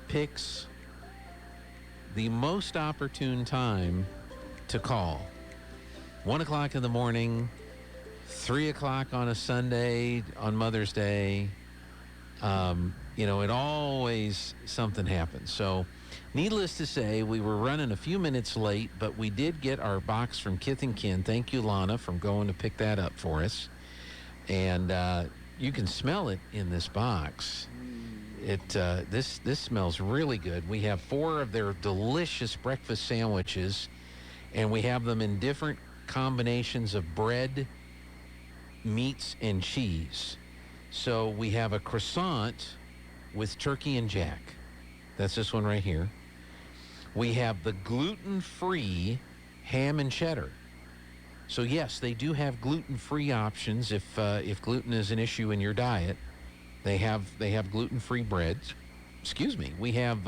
picks the most opportune time to call. 1 o'clock in the morning, 3 o'clock on a Sunday on Mother's Day. It always something happens. So, needless to say, we were running a few minutes late, but we did get our box from Kith and Kin. Thank you, Lana, for going to pick that up for us. And you can smell it in this box. This smells really good. We have 4 of their delicious breakfast sandwiches, and we have them in different combinations of bread, meats, and cheese. So we have a croissant with turkey and jack. That's this one right here. We have the gluten-free ham and cheddar. So yes, they do have gluten-free options if gluten is an issue in your diet. They have gluten-free breads. Excuse me. We have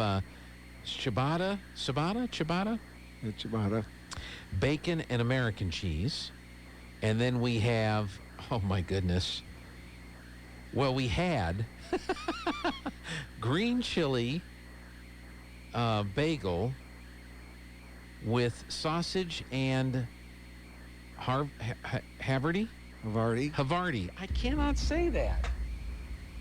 ciabatta, bacon and American cheese, and then we have, oh my goodness. Well, we had green chili bagel with sausage and Havarti. I cannot say that.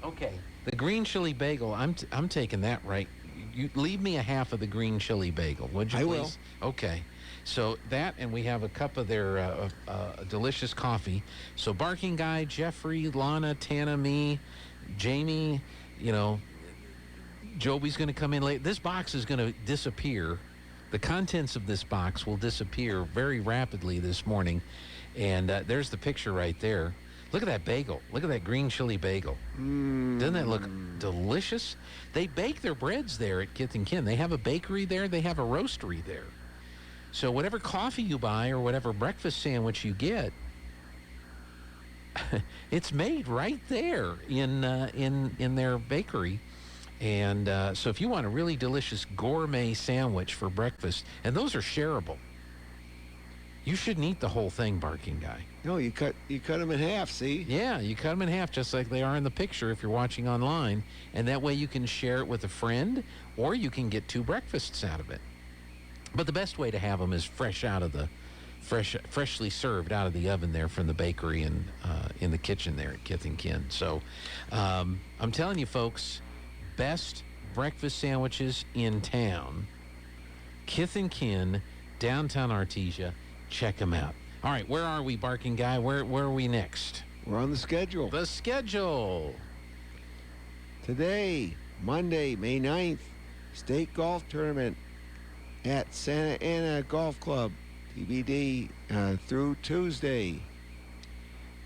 Okay, the green chili bagel. I'm taking that right. You leave me a half of the green chili bagel, would you? I please? Will. Okay. So that, and we have a cup of their delicious coffee. So Barking Guy, Jeffrey, Lana, Tana, me, Jamie, Joby's going to come in late. This box is going to disappear. The contents of this box will disappear very rapidly this morning. And there's the picture right there. Look at that bagel. Look at that green chili bagel. Doesn't that look delicious? They bake their breads there at Kith and Kin. They have a bakery there. They have a roastery there. So whatever coffee you buy or whatever breakfast sandwich you get, it's made right there in their bakery. And so if you want a really delicious gourmet sandwich for breakfast, and those are shareable, you shouldn't eat the whole thing, Barking Guy. No, you cut them in half, see? Yeah, you cut them in half just like they are in the picture if you're watching online. And that way you can share it with a friend, or you can get 2 breakfasts out of it. But the best way to have them is freshly served out of the oven there from the bakery and in the kitchen there at Kith and Kin. So I'm telling you, folks, best breakfast sandwiches in town. Kith and Kin, downtown Artesia. Check them out. All right, where are we, Barking Guy? Where are we next? We're on the schedule. The schedule. Today, Monday, May 9th, state golf tournament at Santa Ana Golf Club, TBD, through Tuesday.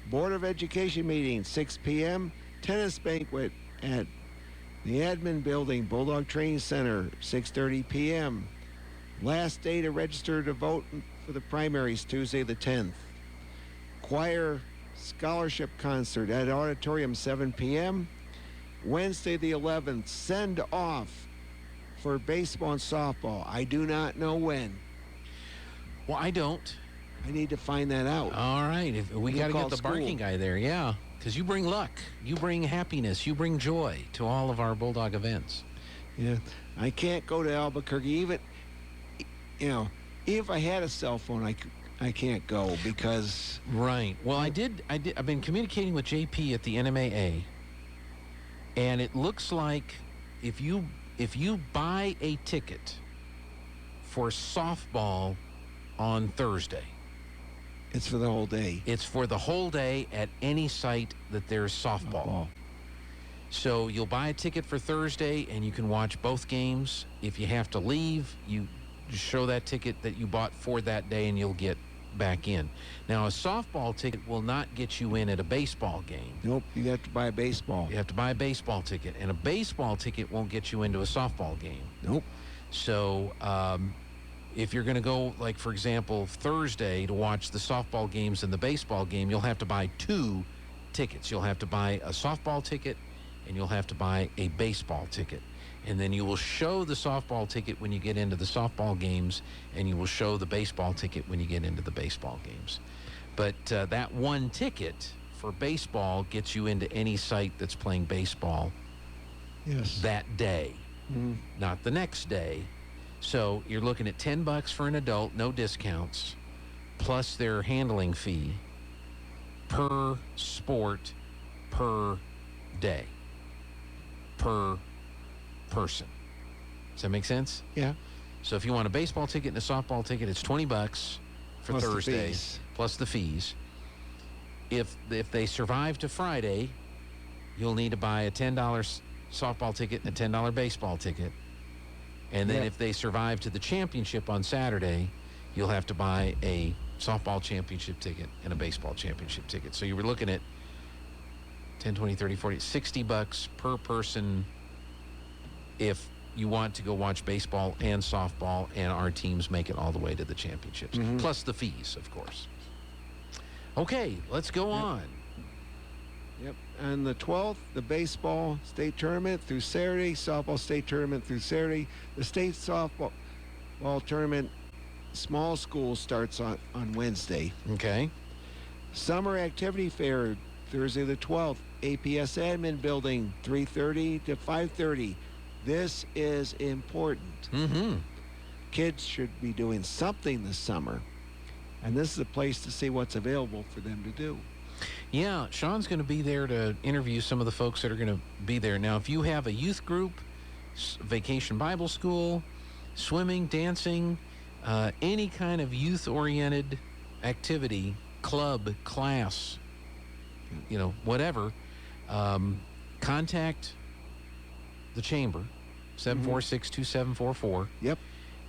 Board of Education meeting, 6 p.m. Tennis banquet at the admin building, Bulldog Training Center, 6:30 p.m. Last day to register to vote for the primaries, Tuesday the 10th. Choir scholarship concert at Auditorium, 7 p.m. Wednesday the 11th, send off for baseball and softball. I do not know when. Well, I don't. I need to find that out. All right. We got to get the Barking Guy there, yeah. Because you bring luck. You bring happiness. You bring joy to all of our Bulldog events. Yeah. I can't go to Albuquerque. Even if I had a cell phone, I can't go because... Right. Well, I've been communicating with JP at the NMAA, and it looks like if you buy a ticket for softball on Thursday, it's for the whole day. It's for the whole day at any site that there's softball. So you'll buy a ticket for Thursday, and you can watch both games. If you have to leave, you show that ticket that you bought for that day, and you'll get back in. Now, a softball ticket will not get you in at a baseball game. Nope, you have to buy a baseball. You have to buy a baseball ticket, and a baseball ticket won't get you into a softball game. Nope. So if you're going to go, like, for example, Thursday to watch the softball games and the baseball game, you'll have to buy 2 tickets. You'll have to buy a softball ticket, and you'll have to buy a baseball ticket. And then you will show the softball ticket when you get into the softball games, and you will show the baseball ticket when you get into the baseball games. But that one ticket for baseball gets you into any site that's playing baseball that day. not the next day. So you're looking at $10 for an adult, no discounts, plus their handling fee per sport per day, per person. Does that make sense? Yeah. So if you want a baseball ticket and a softball ticket, it's $20 for Plus the Thursday, fees. plus the fees. If they survive to Friday, you'll need to buy a $10 softball ticket and a $10 baseball ticket. And then Yep. if they survive to the championship on Saturday, you'll have to buy a softball championship ticket and a baseball championship ticket. So you were looking at 10, 20, 30, 40, $60 per person if you want to go watch baseball and softball, and our teams make it all the way to the championships, plus the fees, of course. Okay, let's go on. Yep. On the 12th, the baseball state tournament through Saturday, softball state tournament through Saturday. The state softball tournament, small school, starts on Wednesday. Okay. Summer activity fair, Thursday the 12th, APS admin building, 3:30 to 5:30. This is important. Mm-hmm. Kids should be doing something this summer, and this is a place to see what's available for them to do. Yeah, Sean's going to be there to interview some of the folks that are going to be there. Now, if you have a youth group, vacation Bible school, swimming, dancing, any kind of youth-oriented activity, club, class, whatever, contact the chamber, 746-2744. Yep.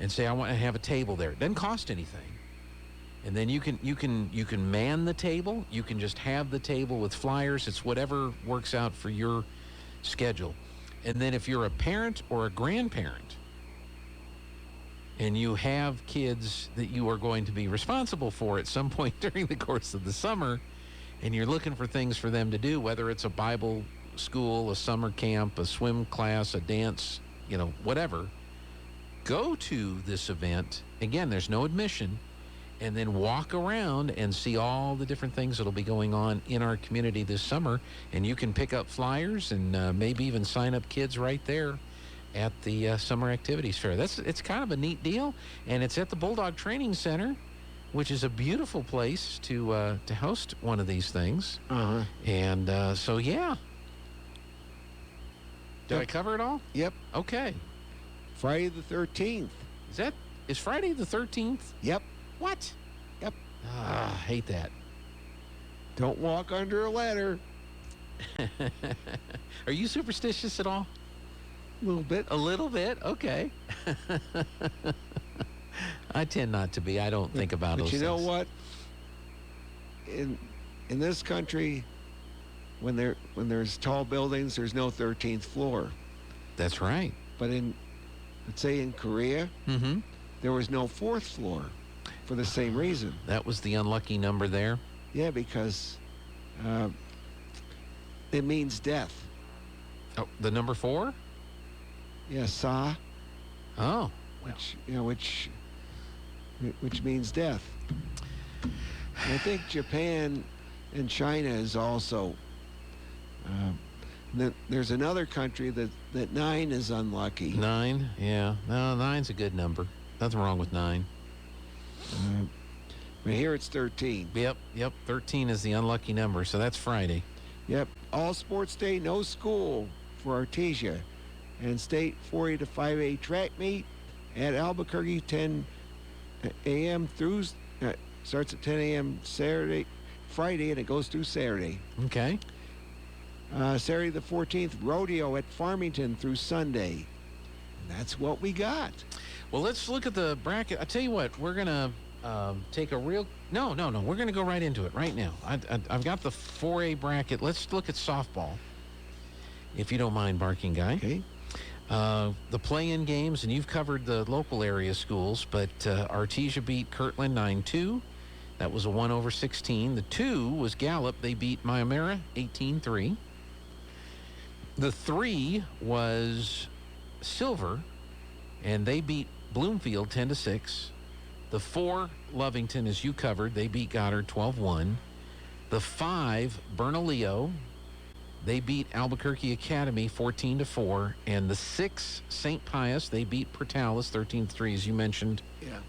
And say, I want to have a table there. It doesn't cost anything. And then you can man the table. You can just have the table with flyers. It's whatever works out for your schedule. And then if you're a parent or a grandparent and you have kids that you are going to be responsible for at some point during the course of the summer, and you're looking for things for them to do, whether it's a Bible school, a summer camp, a swim class, a dance, whatever, go to this event. Again, there's no admission. And then walk around and see all the different things that'll be going on in our community this summer. And you can pick up flyers and maybe even sign up kids right there at the Summer Activities Fair. It's kind of a neat deal. And it's at the Bulldog Training Center, which is a beautiful place to host one of these things. Uh-huh. And so, yeah. Did Yep. I cover it all? Yep. Okay. Friday the 13th. Is Friday the 13th? Yep. What? Yep. I hate that. Don't walk under a ladder. Are you superstitious at all? A little bit. A little bit? Okay. I tend not to be. I don't think about But those you know things. what? In this country, when there's tall buildings, there's no 13th floor. That's right. But let's say in Korea, Mm-hmm. there was no 4th floor for the same reason. That was the unlucky number there. Yeah, because it means death. Oh, the number 4? Yeah, sa, Oh. which means death. I think Japan and China is also. There's another country that 9 is unlucky. 9? Yeah. No, 9's a good number. Nothing wrong with 9. But here it's 13. Yep. 13 is the unlucky number, so that's Friday. Yep. All sports day, no school for Artesia. And state 4A to 5A track meet at Albuquerque, 10 a.m. through, starts at 10 a.m. Friday, and it goes through Saturday. Okay. Saturday the 14th, rodeo at Farmington through Sunday. And that's what we got. Well, let's look at the bracket. I tell you what, we're going to take a real... No. We're going to go right into it right now. I've got the 4A bracket. Let's look at softball, if you don't mind, Barking Guy. Okay. The play-in games, and you've covered the local area schools, but Artesia beat Kirtland 9-2. That was a 1/16. The 2 was Gallup. They beat Mayamera 18-3. The 3 was Silver, and they beat Bloomfield 10-6. The 4, Lovington, as you covered, they beat Goddard 12-1. The 5, Bernalillo, They beat Albuquerque Academy 14-4, and the 6, St. Pius, they beat Portales 13-3, as you mentioned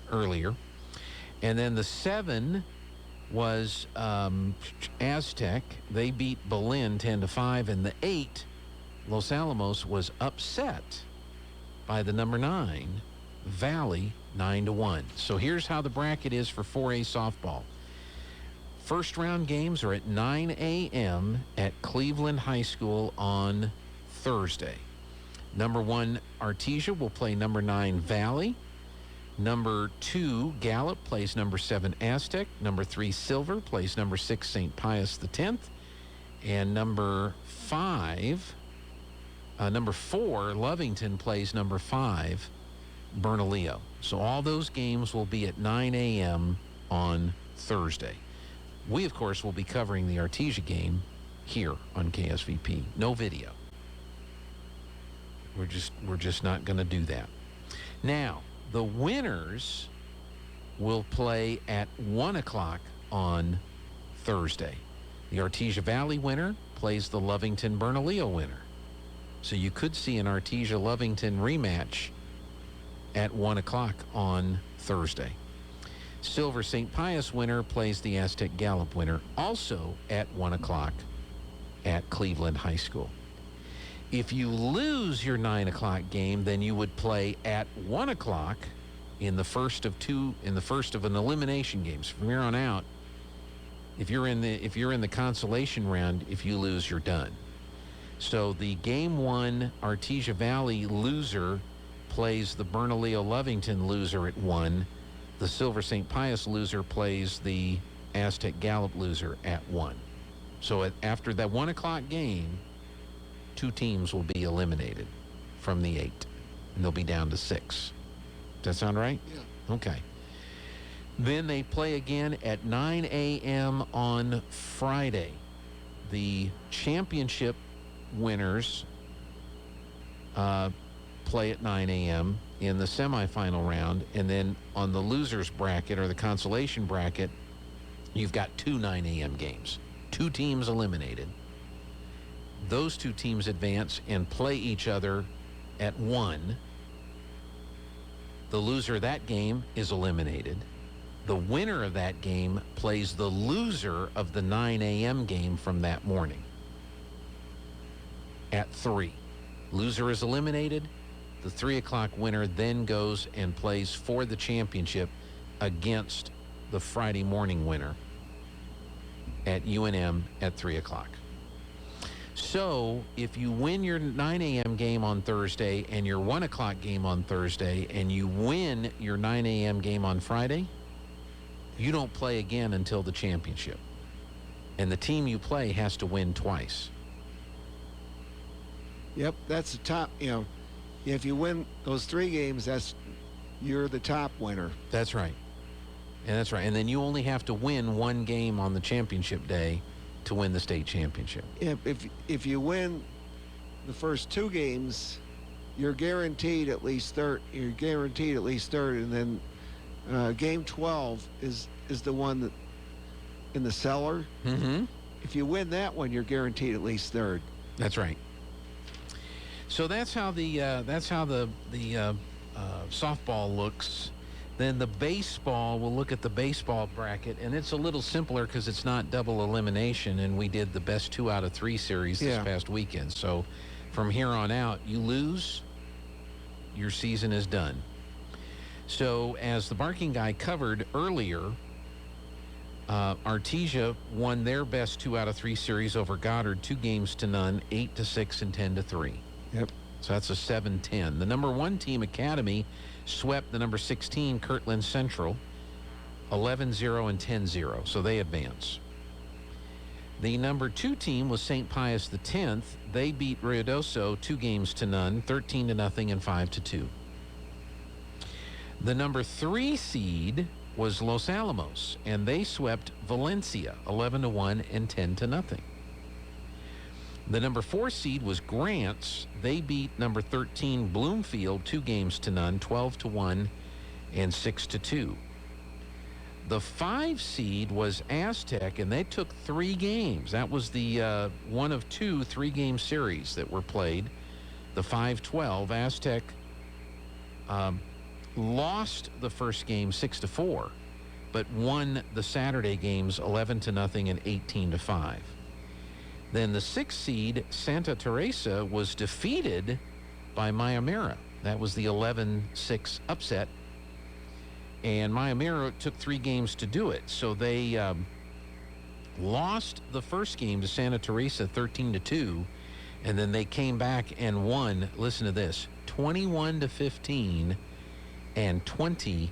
earlier. And then the 7 was Aztec. They beat Belen 10-5, and the 8, Los Alamos, was upset by the number 9, Valley, 9-1. So here's how the bracket is for 4A softball. First round games are at 9 a.m. at Cleveland High School on Thursday. Number 1, Artesia will play number 9, Valley. Number 2, Gallup plays number 7, Aztec. Number 3, Silver plays number 6, St. Pius X. And number 4, Lovington plays number 5, Bernalillo. So all those games will be at 9 a.m. on Thursday. We, of course, will be covering the Artesia game here on KSVP. No video. We're just not going to do that. Now, the winners will play at 1 o'clock on Thursday. The Artesia Valley winner plays the Lovington Bernalillo winner. So you could see an Artesia Lovington rematch at 1 o'clock on Thursday. Silver St. Pius winner plays the Aztec Gallup winner, also at 1 o'clock at Cleveland High School. If you lose your 9 o'clock game, then you would play at 1 o'clock in the first of an elimination games. From here on out, if you're in the consolation round, if you lose, you're done. So the game 1 Artesia Valley loser plays the Bernalillo Lovington loser at 1. The Silver St. Pius loser plays the Aztec Gallup loser at 1. So after that 1 o'clock game, 2 teams will be eliminated from the 8, and they'll be down to 6. Does that sound right? Yeah. Okay. Then they play again at 9 a.m. on Friday. The championship winners play at 9 a.m. in the semifinal round, and then on the losers bracket or the consolation bracket, you've got 2 9 a.m. games. 2 teams eliminated. Those 2 teams advance and play each other at 1. The loser of that game is eliminated. The winner of that game plays the loser of the 9 a.m. game from that morning at 3. Loser is eliminated. The 3 o'clock winner then goes and plays for the championship against the Friday morning winner at UNM at 3 o'clock. So if you win your 9 a.m. game on Thursday and your 1 o'clock game on Thursday, and you win your 9 a.m. game on Friday, you don't play again until the championship. And the team you play has to win twice. Yep, that's the top, if you win those 3 games, you're the top winner. That's right. And that's right. And then you only have to win 1 game on the championship day to win the state championship. If you win the first 2 games, you're guaranteed at least third. And then game 12 is the one that in the cellar. Mm-hmm. If you win that one, you're guaranteed at least third. That's right. So that's how the softball looks. Then the baseball, we'll look at the baseball bracket, and it's a little simpler because it's not double elimination, and we did the best 2 out of 3 series this past weekend. So from here on out, you lose, your season is done. So as the Barking Guy covered earlier, Artesia won their best 2 out of 3 series over Goddard, 2-0, 8-6, and 10-3. Yep. So that's a 7-10. The number 1 team, Academy, swept the number 16, Kirtland Central, 11-0 and 10-0. So they advance. The number 2 team was St. Pius X. They beat Ruidoso 2-0, 13-0, and 5-2. The number 3 seed was Los Alamos, and they swept Valencia 11-1 and 10-0. The number 4 seed was Grants. They beat number 13 Bloomfield 2-0, 12-1 and 6-2. The 5 seed was Aztec, and they took 3 games. That was the one of 2 3-game series that were played. The 5-12. Aztec lost the first game 6-4, but won the Saturday games 11-0 and 18-5. Then the 6 seed, Santa Teresa, was defeated by Mayamera. That was the 11-6 upset. And Mayamera took 3 games to do it. So they lost the first game to Santa Teresa 13-2. And then they came back and won, listen to this, 21-15 and 20-7.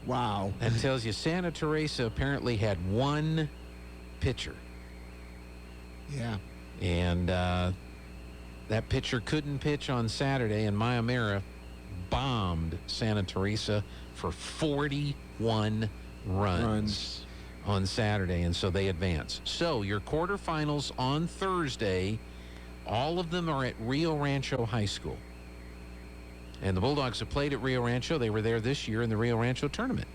Wow. That tells you Santa Teresa apparently had 1 pitcher. Yeah. And that pitcher couldn't pitch on Saturday, and Mayamera bombed Santa Teresa for 41 runs on Saturday, and so they advance. So your quarterfinals on Thursday, all of them are at Rio Rancho High School. And the Bulldogs have played at Rio Rancho. They were there this year in the Rio Rancho tournament.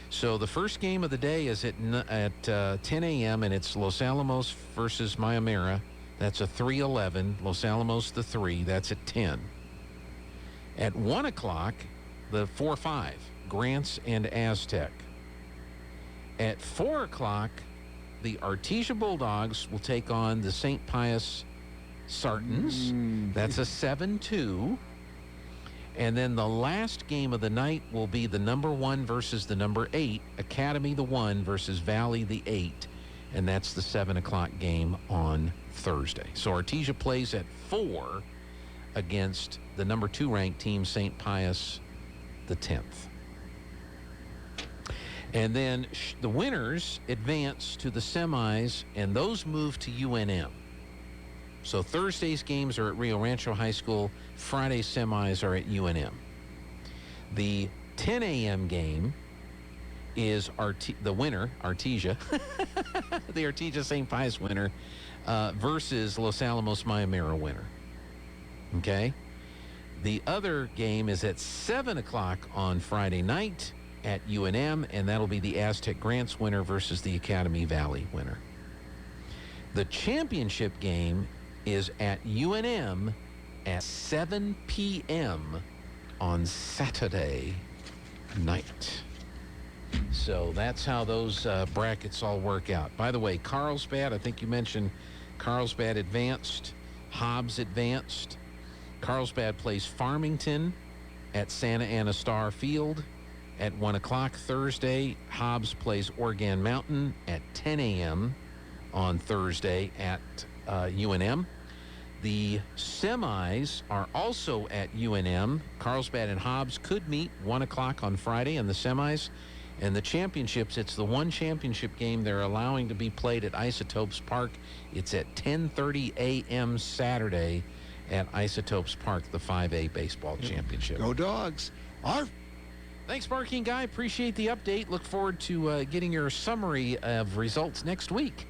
So the first game of the day is at 10 a.m., and it's Los Alamos versus Mayamera. That's a 3-11. Los Alamos the 3. That's at 10. At 1 o'clock, the 4-5, Grants and Aztec. At 4 o'clock, the Artesia Bulldogs will take on the St. Pius Sartans. That's a 7-2. And then the last game of the night will be the number 1 versus the number 8, Academy the 1 versus Valley the 8. And that's the 7 o'clock game on Thursday. So Artesia plays at 4 against the number 2 ranked team, St. Pius the 10th. And then the winners advance to the semis, and those move to UNM. So Thursday's games are at Rio Rancho High School. Friday's semis are at UNM. The 10 a.m. game is the winner, Artesia, the Artesia St. Pius winner, versus Los Alamos Mayamera winner. Okay? The other game is at 7 o'clock on Friday night at UNM, and that'll be the Aztec Grants winner versus the Academy Valley winner. The championship game is at UNM at 7 p.m. on Saturday night. So that's how those brackets all work out. By the way, Carlsbad, I think you mentioned Carlsbad advanced, Hobbs advanced. Carlsbad plays Farmington at Santa Ana Star Field at 1 o'clock Thursday. Hobbs plays Organ Mountain at 10 a.m. on Thursday at UNM. The semis are also at UNM. Carlsbad and Hobbs could meet 1 o'clock on Friday in the semis. And the championships, it's the one championship game they're allowing to be played at Isotopes Park. It's at 10:30 a.m. Saturday at Isotopes Park, the 5A baseball championship. Go Dogs. Arf. Thanks, Barking Guy. Appreciate the update. Look forward to getting your summary of results next week.